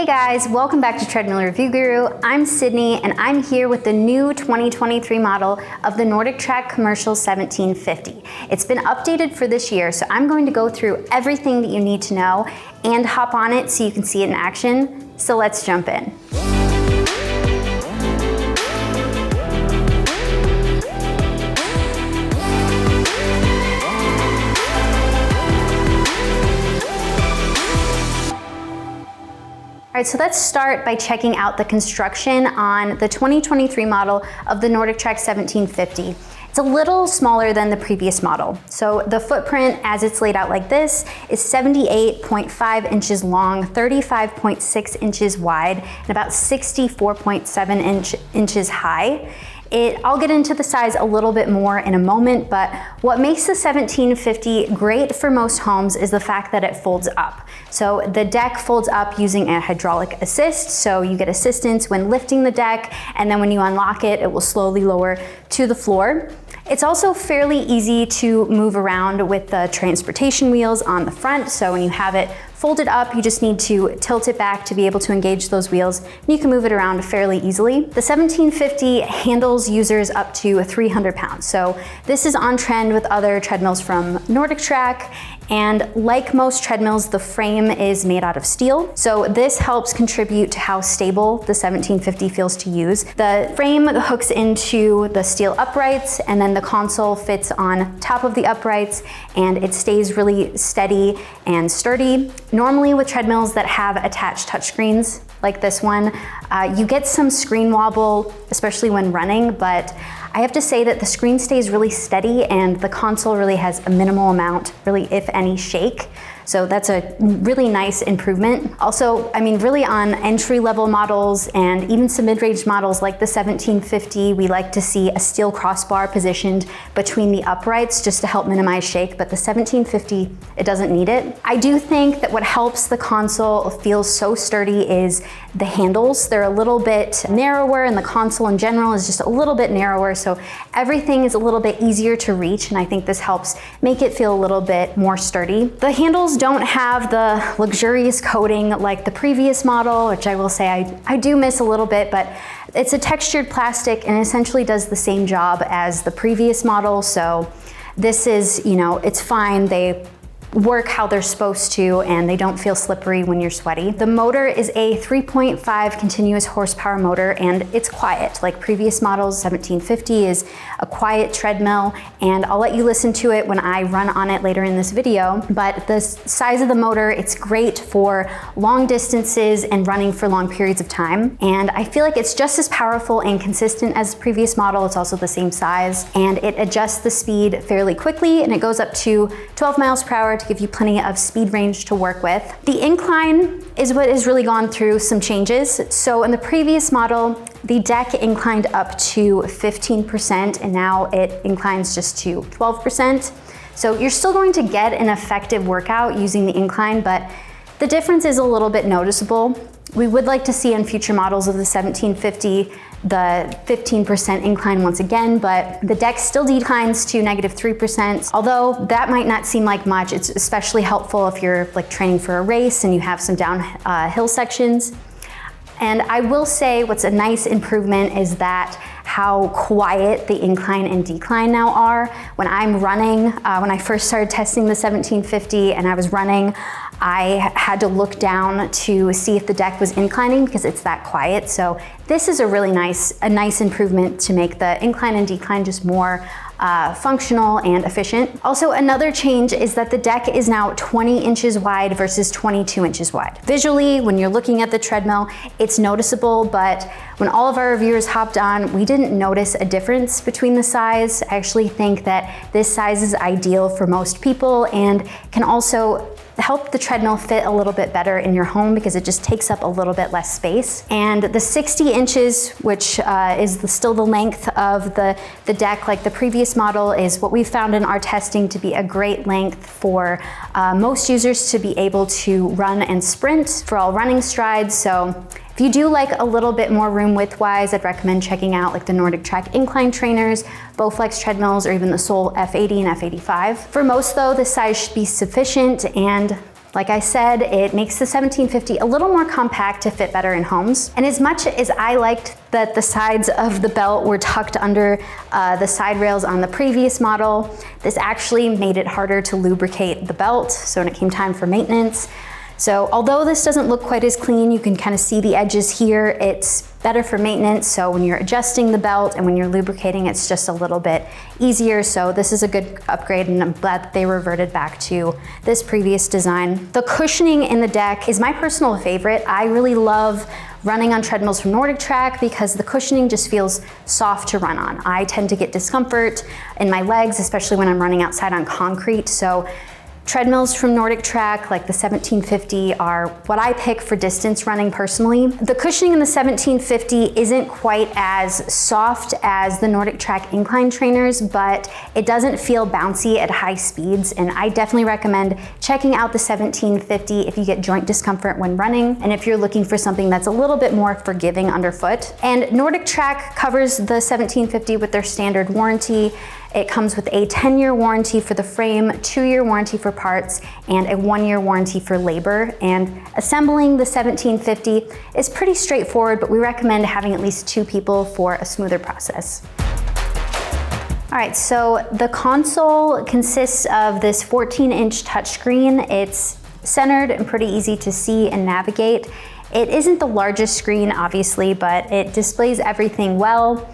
Hey guys, welcome back to Treadmill Review Guru. I'm Sydney and I'm here with the new 2023 model of the NordicTrack Commercial 1750. It's been updated for this year, so I'm going to go through everything that you need to know and hop on it so you can see it in action. So let's jump in. All right, so let's start by checking out the construction on the 2023 model of the NordicTrack 1750. It's a little smaller than the previous model. So the footprint as it's laid out like this is 78.5 inches long, 35.6 inches wide, and about 64.7 inches high. I'll get into the size a little bit more in a moment, but what makes the 1750 great for most homes is the fact that it folds up. So the deck folds up using a hydraulic assist, so you get assistance when lifting the deck, and then when you unlock it, it will slowly lower to the floor. It's also fairly easy to move around with the transportation wheels on the front, so when you have it folded up, you just need to tilt it back to be able to engage those wheels, and you can move it around fairly easily. The 1750 handles users up to 300 pounds, so this is on trend with other treadmills from NordicTrack, and like most treadmills, the frame is made out of steel, so this helps contribute to how stable the 1750 feels to use. The frame hooks into the steel uprights, and then the console fits on top of the uprights, and it stays really steady and sturdy. Normally with treadmills that have attached touchscreens like this one, you get some screen wobble, especially when running, but I have to say that the screen stays really steady and the console really has a minimal amount, really if any, shake. So that's a really nice improvement. Also, I mean, really on entry-level models and even some mid-range models like the 1750, we like to see a steel crossbar positioned between the uprights just to help minimize shake, but the 1750, it doesn't need it. I do think that what helps the console feel so sturdy is the handles. They're a little bit narrower, and the console in general is just a little bit narrower, so everything is a little bit easier to reach, and I think this helps make it feel a little bit more sturdy. The handles don't have the luxurious coating like the previous model, which I will say I do miss a little bit, but it's a textured plastic and essentially does the same job as the previous model. So this is, you know, it's fine. They work how they're supposed to and they don't feel slippery when you're sweaty. The motor is a 3.5 continuous horsepower motor and it's quiet. Like previous models, 1750 is a quiet treadmill, and I'll let you listen to it when I run on it later in this video. But the size of the motor, it's great for long distances and running for long periods of time. And I feel like it's just as powerful and consistent as the previous model. It's also the same size and it adjusts the speed fairly quickly, and it goes up to 12 miles per hour to give you plenty of speed range to work with. The Incline is what has really gone through some changes. So in the previous model, the deck inclined up to 15% and now it inclines just to 12%. So you're still going to get an effective workout using the Incline, but the difference is a little bit noticeable. We would like to see in future models of the 1750 the 15% incline once again, but the deck still declines to -3%. Although that might not seem like much, it's especially helpful if you're like training for a race and you have some downhill sections. And I will say what's a nice improvement is that how quiet the incline and decline now are. When I'm running, when I first started testing the 1750 and I was running, I had to look down to see if the deck was inclining because it's that quiet. So this is a really nice improvement to make the incline and decline just more functional and efficient. Also, another change is that the deck is now 20 inches wide versus 22 inches wide. Visually, when you're looking at the treadmill, it's noticeable, but when all of our reviewers hopped on, we didn't notice a difference between the size. I actually think that this size is ideal for most people and can also help the treadmill fit a little bit better in your home because it just takes up a little bit less space. And the 60 inches, which is still the length of the deck like the previous model, is what we found in our testing to be a great length for most users to be able to run and sprint for all running strides. So if you do like a little bit more room width-wise, I'd recommend checking out like the NordicTrack Incline trainers, Bowflex treadmills, or even the Soul F80 and F85. For most though, this size should be sufficient, and Like I said, it makes the 1750 a little more compact to fit better in homes. And as much as I liked that the sides of the belt were tucked under the side rails on the previous model, this actually made it harder to lubricate the belt. So when it came time for maintenance, so although this doesn't look quite as clean, you can kind of see the edges here, it's better for maintenance. So when you're adjusting the belt and when you're lubricating, it's just a little bit easier. So this is a good upgrade, and I'm glad that they reverted back to this previous design. The cushioning in the deck is my personal favorite. I really love running on treadmills from NordicTrack because the cushioning just feels soft to run on. I tend to get discomfort in my legs, especially when I'm running outside on concrete. So treadmills from NordicTrack, like the 1750, are what I pick for distance running personally. The cushioning in the 1750 isn't quite as soft as the NordicTrack Incline trainers, but it doesn't feel bouncy at high speeds, and I definitely recommend checking out the 1750 if you get joint discomfort when running, and if you're looking for something that's a little bit more forgiving underfoot. And NordicTrack covers the 1750 with their standard warranty. It comes with a 10-year warranty for the frame, 2-year warranty for parts, and a 1-year warranty for labor. And assembling the 1750 is pretty straightforward, but we recommend having at least 2 people for a smoother process. All right, so the console consists of this 14-inch touchscreen. It's centered and pretty easy to see and navigate. It isn't the largest screen, obviously, but it displays everything well.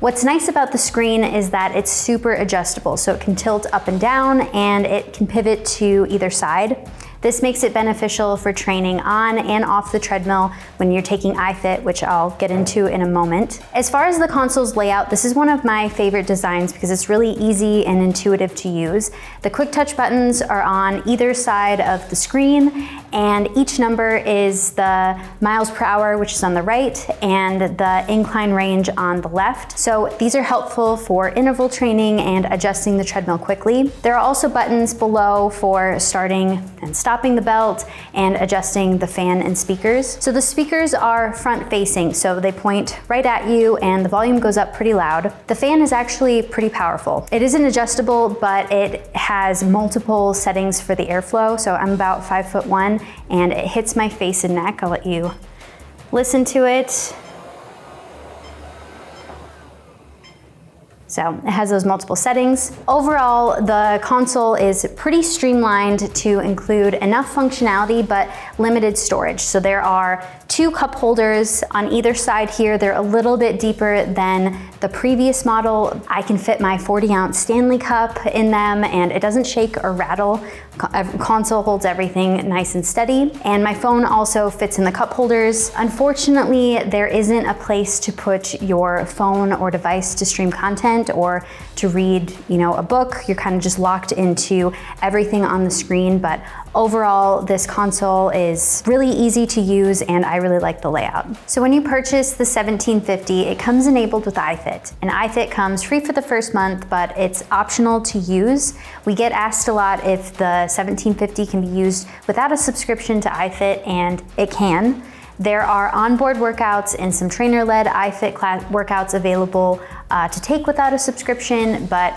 What's nice about the screen is that it's super adjustable, so it can tilt up and down and it can pivot to either side. This makes it beneficial for training on and off the treadmill when you're taking iFit, which I'll get into in a moment. As far as the console's layout, this is one of my favorite designs because it's really easy and intuitive to use. The quick touch buttons are on either side of the screen, and each number is the miles per hour, which is on the right, and the incline range on the left. So these are helpful for interval training and adjusting the treadmill quickly. There are also buttons below for starting and stopping the belt and adjusting the fan and speakers. So the speakers are front facing, so they point right at you and the volume goes up pretty loud. The fan is actually pretty powerful. It isn't adjustable, but it has multiple settings for the airflow. So I'm about 5'1" and it hits my face and neck. I'll let you listen to it. So it has those multiple settings. Overall, the console is pretty streamlined to include enough functionality but limited storage. So there are 2 cup holders on either side here. They're a little bit deeper than the previous model. I can fit my 40-ounce Stanley cup in them and it doesn't shake or rattle. Console holds everything nice and steady. And my phone also fits in the cup holders. Unfortunately, there isn't a place to put your phone or device to stream content or to read, a book. You're kind of just locked into everything on the screen, but overall, this console is really easy to use and I really like the layout. So when you purchase the 1750, it comes enabled with iFit. And iFit comes free for the first month, but it's optional to use. We get asked a lot if the 1750 can be used without a subscription to iFit, and it can. There are onboard workouts and some trainer-led iFit workouts available to take without a subscription, but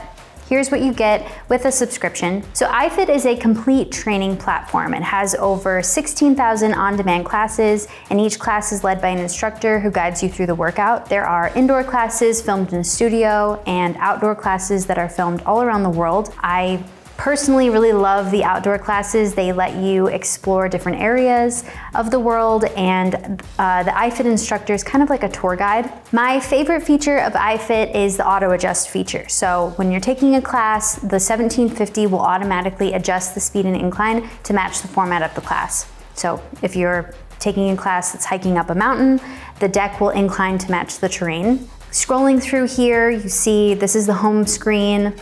here's what you get with a subscription. So iFit is a complete training platform. It has over 16,000 on-demand classes, and each class is led by an instructor who guides you through the workout. There are indoor classes filmed in a studio and outdoor classes that are filmed all around the world. I personally really love the outdoor classes. They let you explore different areas of the world, and the iFit instructor is kind of like a tour guide. My favorite feature of iFit is the auto adjust feature. So when you're taking a class, the 1750 will automatically adjust the speed and incline to match the format of the class. So if you're taking a class that's hiking up a mountain, the deck will incline to match the terrain. Scrolling through here, you see this is the home screen.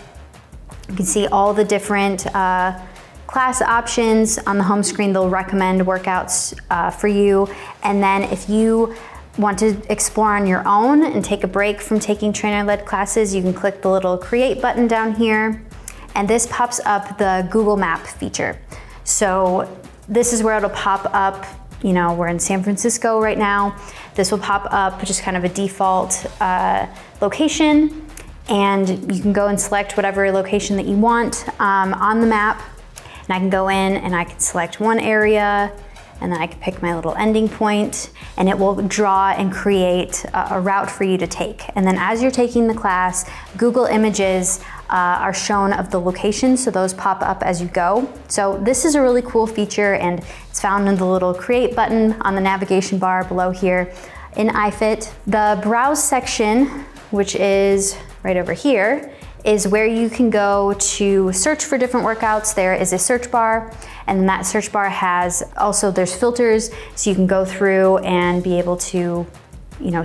You can see all the different class options on the home screen. They'll recommend workouts for you. And then if you want to explore on your own and take a break from taking trainer-led classes, you can click the little create button down here. And this pops up the Google Map feature. So this is where it'll pop up, we're in San Francisco right now. This will pop up just kind of a default location. And you can go and select whatever location that you want on the map. And I can go in and I can select one area, and then I can pick my little ending point, and it will draw and create a route for you to take. And then as you're taking the class, Google Images are shown of the location, so those pop up as you go. So this is a really cool feature, and it's found in the little create button on the navigation bar below here in iFit. The browse section, which is right over here, is where you can go to search for different workouts. There is a search bar, and that search bar has also, there's filters, so you can go through and be able to,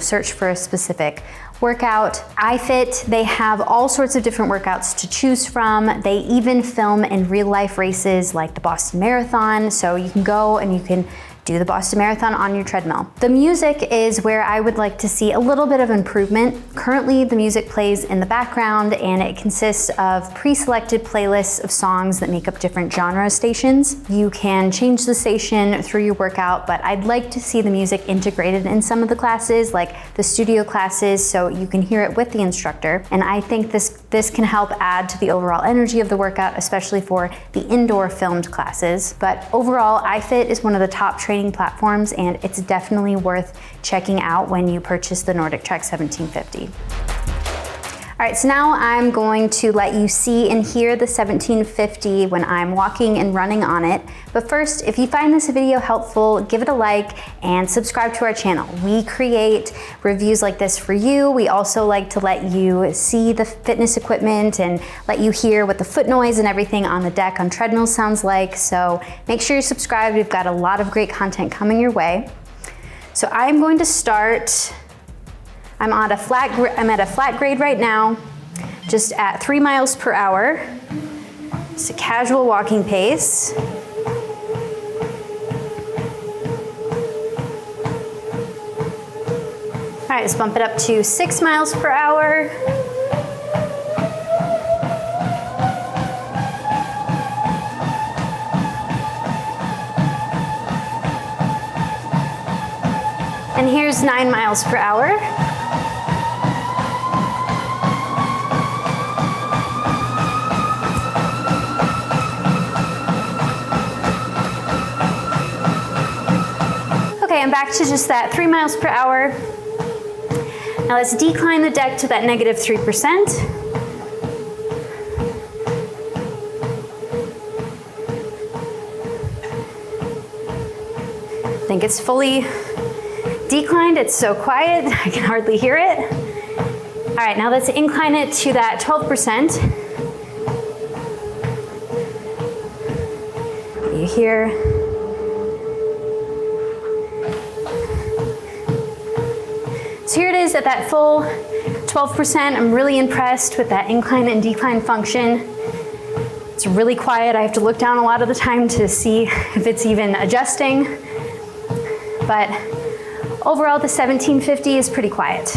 search for a specific workout. iFit, they have all sorts of different workouts to choose from. They even film in real life races like the Boston Marathon, so you can go and you can do the Boston Marathon on your treadmill. The music is where I would like to see a little bit of improvement. Currently, the music plays in the background, and it consists of pre-selected playlists of songs that make up different genre stations. You can change the station through your workout, but I'd like to see the music integrated in some of the classes, like the studio classes, so you can hear it with the instructor. And I think this can help add to the overall energy of the workout, especially for the indoor filmed classes. But overall, iFit is one of the top training platforms, and it's definitely worth checking out when you purchase the NordicTrack 1750. All right, so now I'm going to let you see and hear the 1750 when I'm walking and running on it. But first, if you find this video helpful, give it a like and subscribe to our channel. We create reviews like this for you. We also like to let you see the fitness equipment and let you hear what the foot noise and everything on the deck on treadmills sounds like. So make sure you're subscribed. We've got a lot of great content coming your way. So I'm going to start. I'm at a flat grade right now, just at 3 miles per hour. It's a casual walking pace. All right, let's bump it up to 6 miles per hour. And here's 9 miles per hour. Okay, I'm back to just that 3 miles per hour. Now let's decline the deck to that -3%. I think it's fully declined. It's so quiet, I can hardly hear it. All right, now let's incline it to that 12%. You hear. So here it is at that full 12%. I'm really impressed with that incline and decline function. It's really quiet. I have to look down a lot of the time to see if it's even adjusting. But overall, the 1750 is pretty quiet.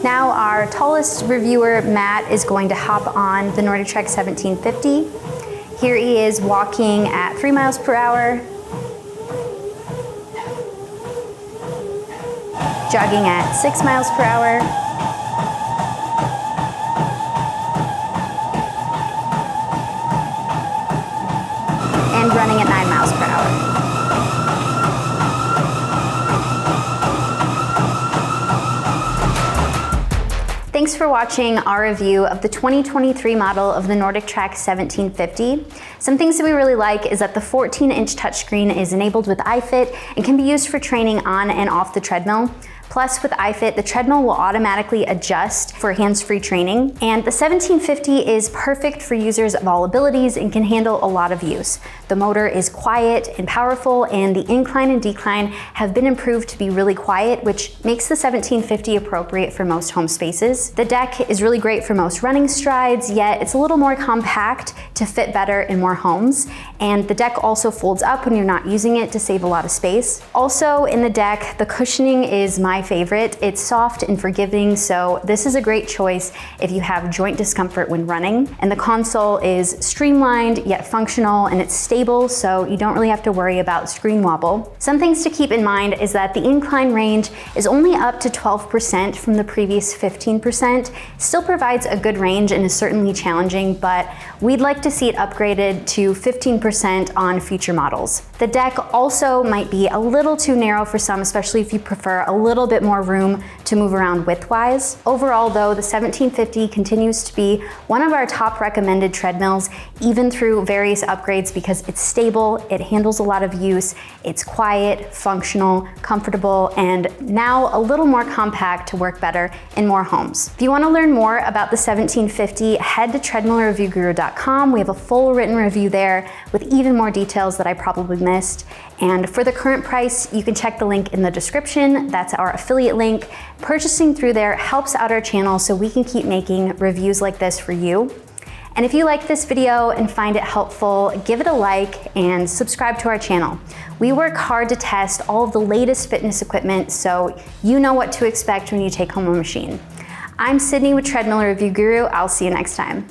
Now our tallest reviewer, Matt, is going to hop on the NordicTrack 1750. Here he is walking at 3 miles per hour. Jogging at 6 miles per hour. And running at 9 miles per hour. Thanks for watching our review of the 2023 model of the NordicTrack 1750. Some things that we really like is that the 14-inch touchscreen is enabled with iFit and can be used for training on and off the treadmill. Plus, with iFit, the treadmill will automatically adjust for hands-free training. And the 1750 is perfect for users of all abilities and can handle a lot of use. The motor is quiet and powerful, and the incline and decline have been improved to be really quiet, which makes the 1750 appropriate for most home spaces. The deck is really great for most running strides, yet it's a little more compact to fit better in more homes. And the deck also folds up when you're not using it to save a lot of space. Also in the deck, the cushioning is my favorite. It's soft and forgiving, so this is a great great choice if you have joint discomfort when running. And the console is streamlined yet functional, and it's stable, so you don't really have to worry about screen wobble. Some things to keep in mind is that the incline range is only up to 12% from the previous 15%. Still provides a good range and is certainly challenging, but we'd like to see it upgraded to 15% on future models. The deck also might be a little too narrow for some, especially if you prefer a little bit more room to move around width-wise. Overall though, the 1750 continues to be one of our top recommended treadmills, even through various upgrades, because it's stable, it handles a lot of use, it's quiet, functional, comfortable, and now a little more compact to work better in more homes. If you want to learn more about the 1750, head to treadmillreviewguru.com. We have a full written review there with even more details that I probably missed. And for the current price, you can check the link in the description. That's our affiliate link. Purchasing through there helps out our channel so we can keep making reviews like this for you. And if you like this video and find it helpful, give it a like and subscribe to our channel. We work hard to test all of the latest fitness equipment so you know what to expect when you take home a machine. I'm Sydney with Treadmill Review Guru. I'll see you next time.